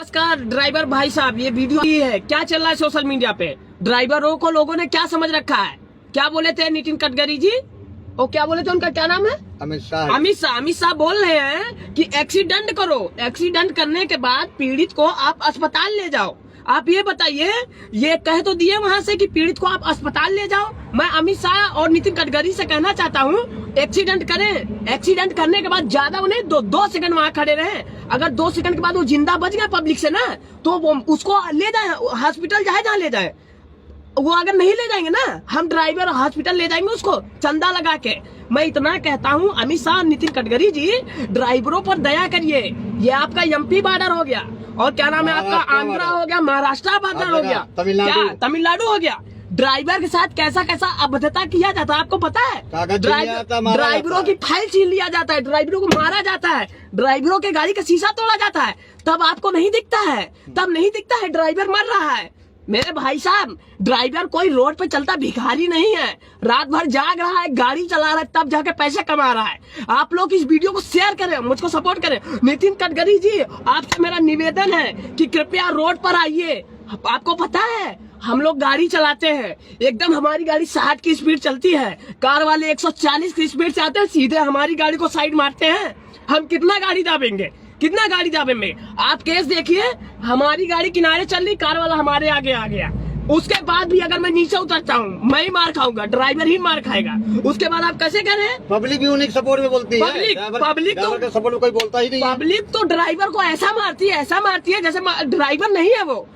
नमस्कार ड्राइवर भाई साहब, ये वीडियो ये है क्या चल रहा है सोशल मीडिया पे। ड्राइवरों को लोगों ने क्या समझ रखा है। क्या बोले थे नितिन गडकरी जी, और क्या बोले थे, उनका क्या नाम है, अमित शाह बोल रहे हैं कि एक्सीडेंट करो, एक्सीडेंट करने के बाद पीड़ित को आप अस्पताल ले जाओ। आप ये बताइए, ये कह तो दिए वहाँ से कि पीड़ित को आप अस्पताल ले जाओ। मैं अमित शाह और नितिन गडकरी से कहना चाहता हूँ, एक्सीडेंट करें, एक्सीडेंट करने के बाद ज्यादा उन्हें दो सेकंड वहाँ खड़े रहे। अगर 2 सेकंड के बाद वो जिंदा बच गया पब्लिक से ना, तो वो उसको ले जाए हॉस्पिटल, चाहे जहाँ ले जाए। वो अगर नहीं ले जाएंगे ना, हम ड्राइवर हॉस्पिटल ले जाएंगे उसको चंदा लगा के। मैं इतना कहता हूँ अमित शाह, नितिन गडकरी जी, ड्राइवरों पर दया करिए। ये आपका एमपी बॉर्डर हो गया, और क्या नाम है आपका, आंध्रा हो गया, महाराष्ट्र बॉर्डर हो गया, क्या तमिलनाडु हो गया। ड्राइवर के साथ कैसा कैसा अभद्रता किया जाता है आपको पता है। ड्राइवरों की फाइल छीन लिया जाता है, ड्राइवरों को मारा जाता है, ड्राइवरों के गाड़ी का शीशा तोड़ा जाता है। तब आपको नहीं दिखता है, तब नहीं दिखता है ड्राइवर मर रहा है। मेरे भाई साहब, ड्राइवर कोई रोड पे चलता भिखारी नहीं है, रात भर जाग रहा है, गाड़ी चला रहा है, तब जाके पैसे कमा रहा है। आप लोग इस वीडियो को शेयर करें, मुझको सपोर्ट करें। नितिन गडकरी जी, आपसे मेरा निवेदन है कि कृपया रोड पर आइए। आपको पता है हम लोग गाड़ी चलाते हैं, एकदम हमारी गाड़ी 60 की स्पीड चलती है, कार वाले 140 की स्पीड से आते हैं, सीधे हमारी गाड़ी को साइड मारते हैं। हम कितना गाड़ी दाबेंगे, कितना गाड़ी दाबेंगे। आप केस देखिए, हमारी गाड़ी किनारे चल रही, कार वाला हमारे आगे आ गया। उसके बाद भी अगर मैं नीचे उतरता हूँ, मैं ही मार खाऊंगा, ड्राइवर ही मार खाएगा। उसके बाद आप कैसे करें। पब्लिक भी उन्हीं सपोर्ट में बोलती है, पब्लिक तो सपोर्ट में कोई बोलता ही नहीं। पब्लिक तो ड्राइवर को ऐसा मारती है जैसे ड्राइवर नहीं है, वो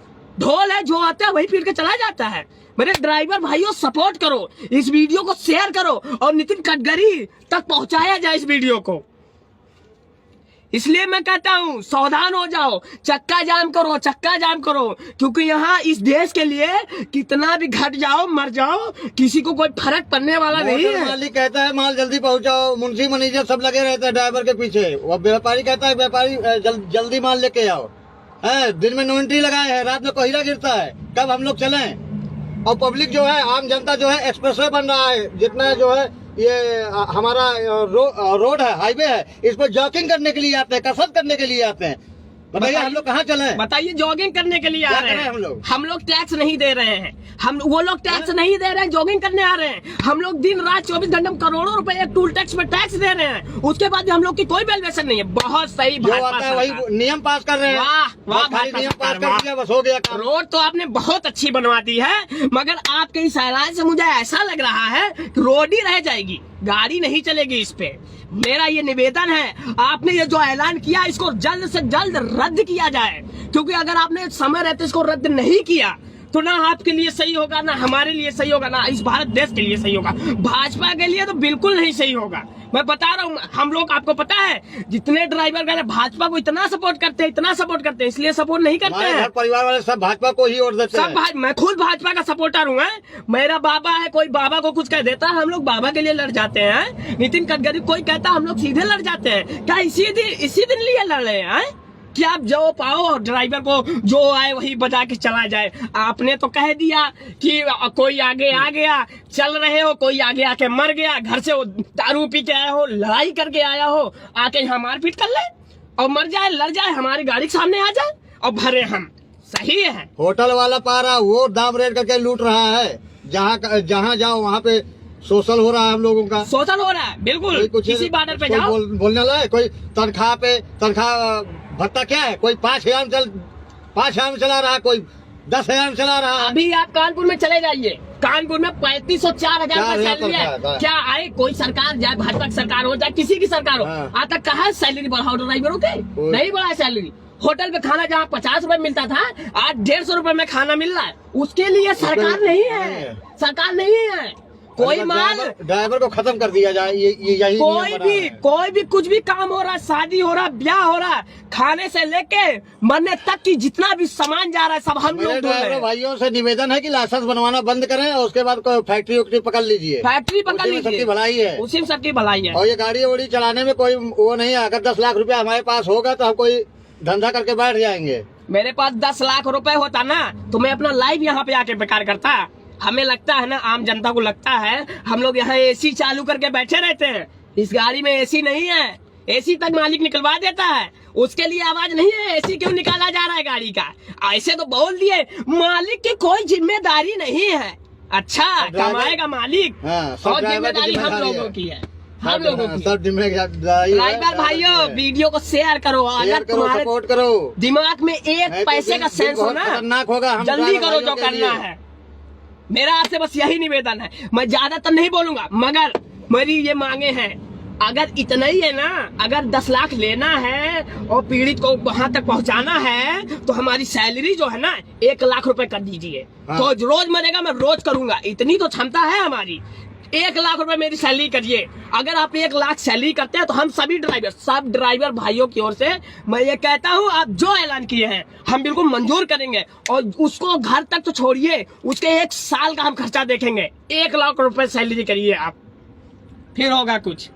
ढोल है, जो आता है वही पीट के चला जाता है। मेरे ड्राइवर भाइयों, सपोर्ट करो, इस वीडियो को शेयर करो और नितिन गडकरी तक पहुंचाया जाए इस वीडियो को। इसलिए मैं कहता हूँ सावधान हो जाओ, चक्का जाम करो, चक्का जाम करो, क्योंकि यहाँ इस देश के लिए कितना भी घट जाओ, मर जाओ, किसी को कोई फर्क पड़ने वाला नहीं है। मालिक कहता है माल जल्दी पहुँचाओ, मुंशी मैनेजर सब लगे रहते हैं ड्राइवर के पीछे। वो व्यापारी कहता है व्यापारी जल्दी माल लेके आओ। दिन में 9 एंट्री लगाए है, रात में कोहरा गिरता है, कब हम लोग चलें। और पब्लिक जो है, आम जनता जो है, एक्सप्रेसवे बन रहा है, जितना जो है ये हमारा रोड है, हाईवे है, इस पर जॉगिंग करने के लिए आते हैं, कसरत करने के लिए आते हैं। बताइए हम लोग कहाँ चले। बताइए, जॉगिंग करने के लिए आ रहे हैं हम लोग टैक्स नहीं दे रहे हैं, वो लोग टैक्स नहीं दे रहे हैं, जॉगिंग करने आ रहे हैं। हम लोग दिन रात 24 घंटे में करोड़ों रुपए एक टूल टैक्स में टैक्स दे रहे हैं, उसके बाद भी हम लोग की कोई वैल्यूएशन नहीं है। बहुत सही बात है, वही नियम पास कर रहे हैं। वाह, नियम पास कर दिया, बस हो गया। रोड तो आपने बहुत अच्छी बनवा दी है, मगर आपके इस ऐलान से मुझे ऐसा लग रहा है कि रोड ही रह जाएगी, गाड़ी नहीं चलेगी इस पे। मेरा ये निवेदन है, आपने ये जो ऐलान किया, इसको जल्द से जल्द रद्द किया जाए, क्योंकि अगर आपने समय रहते इसको रद्द नहीं किया तो ना आपके लिए सही होगा, ना हमारे लिए सही होगा, ना इस भारत देश के लिए सही होगा। भाजपा के लिए तो बिल्कुल नहीं सही होगा। मैं बता रहा हूँ, हम लोग, आपको पता है जितने ड्राइवर भाजपा को इतना सपोर्ट करते हैं, इतना सपोर्ट करते हैं, इसलिए सपोर्ट नहीं करते हैं। परिवार वाले सब भाजपा को ही वोट देते हैं। सब मैं खुद भाजपा का सपोर्टर हूँ। मेरा बाबा है, कोई बाबा को कुछ कह देता है, हम लोग बाबा के लिए लड़ जाते हैं। नितिन गडकरी कोई कहता है, हम लोग सीधे लड़ जाते हैं। क्या इसी दिन लिए लड़ रहे हैं कि आप जो पाओ और ड्राइवर को जो आए वही बजा के चला जाए। आपने तो कह दिया कि कोई आगे आ गया, चल रहे हो, कोई आगे आके मर गया, घर से वो दारू पी के आया हो, लड़ाई करके आया हो, आके यहाँ मारपीट कर ले और मर जाए, लड़ जाए, हमारी गाड़ी के सामने आ जाए और भरे हम। सही है। होटल वाला पारा वो दाम रेट करके लूट रहा है, जहाँ जाओ वहाँ पे शोषण हो रहा है, हम लोगों का शोषण हो रहा है। बिल्कुल, किसी बॉर्डर पे जाओ, बोलने लगे कोई तनख्वाह भत्ता क्या है, कोई 5,000 में चला रहा है, कोई 10,000 में चला रहा है। अभी आप कानपुर में चले जाइए, कानपुर में 3500 और 4,000 का सैलरी है। क्या आए कोई सरकार, जाए भाजपा की सरकार हो, चाहे किसी की सरकार हो, आज तक कहा सैलरी बढ़ाओ ड्राइवरों के, नहीं बढ़ा सैलरी। होटल पे खाना जहाँ 50 रुपए मिलता था, आज 150 रुपए में खाना मिल रहा है। उसके लिए सरकार नहीं है, सरकार नहीं है। कोई माल ड्राइवर को खत्म कर दिया जाए, यही कोई भी कुछ भी काम हो रहा, शादी हो रहा, ब्याह हो रहा, खाने से लेके मरने तक की जितना भी सामान जा रहा है सब हम लोग। ड्राइवर भाइयों से निवेदन है कि लाइसेंस बनवाना बंद करें और उसके बाद कोई फैक्ट्री पकड़ लीजिए, सबकी भलाई है, उसी में सबकी भलाई है। और ये गाड़ी वाड़ी चलाने में कोई वो नहीं है। अगर 10 लाख रुपया हमारे पास होगा तो हम कोई धंधा करके बैठ जाएंगे। मेरे पास 10 लाख रुपए होता ना, तो मैं अपना लाइफ यहाँ पे आके बेकार करता। हमें लगता है ना, आम जनता को लगता है हम लोग यहाँ एसी चालू करके बैठे रहते हैं। इस गाड़ी में एसी नहीं है, एसी तक मालिक निकलवा देता है, उसके लिए आवाज नहीं है। एसी क्यों निकाला जा रहा है गाड़ी गाड़ी का। ऐसे तो बोल दिए मालिक की कोई जिम्मेदारी नहीं है। अच्छा, कमाएगा मालिक और जिम्मेदारी हम लोगों की है, हम लोगों की। सब ड्राइवर भाइयों, वीडियो को शेयर करो, अगर तुम्हारे सपोर्ट करो, दिमाग में एक पैसे का सेंस हो ना, खतरनाक होगा। जल्दी करो जो करना है। मेरा आपसे बस यही निवेदन है। मैं ज्यादातर नहीं बोलूंगा, मगर मेरी ये मांगे हैं, अगर इतना ही है ना, अगर 10 लाख लेना है और पीड़ित को वहां तक पहुंचाना है तो हमारी सैलरी जो है ना 1 लाख रुपए कर दीजिए। तो रोज मरेगा, मैं रोज करूंगा, इतनी तो क्षमता है हमारी। 1 लाख रुपए मेरी सैलरी करिए। अगर आप 1 लाख सैलरी करते हैं तो हम सभी ड्राइवर, सब ड्राइवर भाइयों की ओर से मैं ये कहता हूँ, आप जो ऐलान किए हैं हम बिल्कुल मंजूर करेंगे। और उसको घर तक तो छोड़िए, उसके 1 साल का हम खर्चा देखेंगे। 1 लाख रुपए सैलरी करिए आप, फिर होगा कुछ।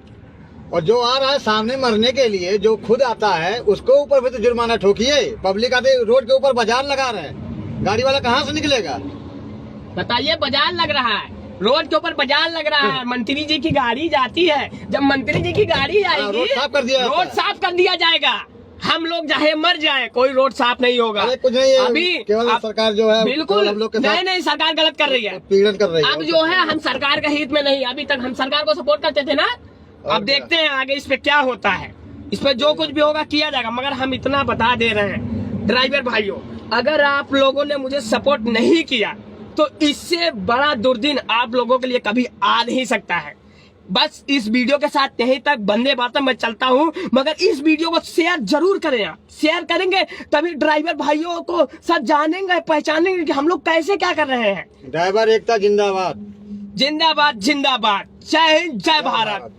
और जो आ रहा है सामने मरने के लिए, जो खुद आता है उसको ऊपर भी तो जुर्माना ठोकिए। पब्लिक आते रोड के ऊपर बाजार लगा रहे हैं, गाड़ी वाला कहाँ से निकलेगा? बताइए, बाजार लग रहा है, रोड के ऊपर बाजार लग रहा है। मंत्री जी की गाड़ी जाती है, जब मंत्री जी की गाड़ी आएगी रोड साफ कर दिया, रोड साफ कर दिया जाएगा। हम लोग चाहे मर जाए, कोई रोड साफ नहीं होगा। कुछ नहीं है, अभी केवल सरकार जो है बिल्कुल हम लोग के नहीं, नहीं, सरकार गलत कर रही है, पीड़न कर रही है। अब जो है हम सरकार के हित में नहीं, अभी तक हम सरकार को सपोर्ट करते थे ना। अब देखते हैं आगे इस पे क्या होता है। इस पे जो कुछ भी होगा किया जाएगा, मगर हम इतना बता दे रहे हैं ड्राइवर भाइयों, अगर आप लोगों ने मुझे सपोर्ट नहीं किया तो इससे बड़ा दुर्दिन आप लोगों के लिए कभी आ नहीं सकता है। बस इस वीडियो के साथ यहीं तक बंदे बातें मैं चलता हूँ, मगर इस वीडियो को शेयर जरूर करें। आप शेयर करेंगे तभी ड्राइवर भाइयों को सब जानेंगे, पहचानेंगे कि हम लोग कैसे क्या कर रहे हैं। ड्राइवर एकता जिंदाबाद, जिंदाबाद जिंदाबाद। जय हिंद, जय भारत।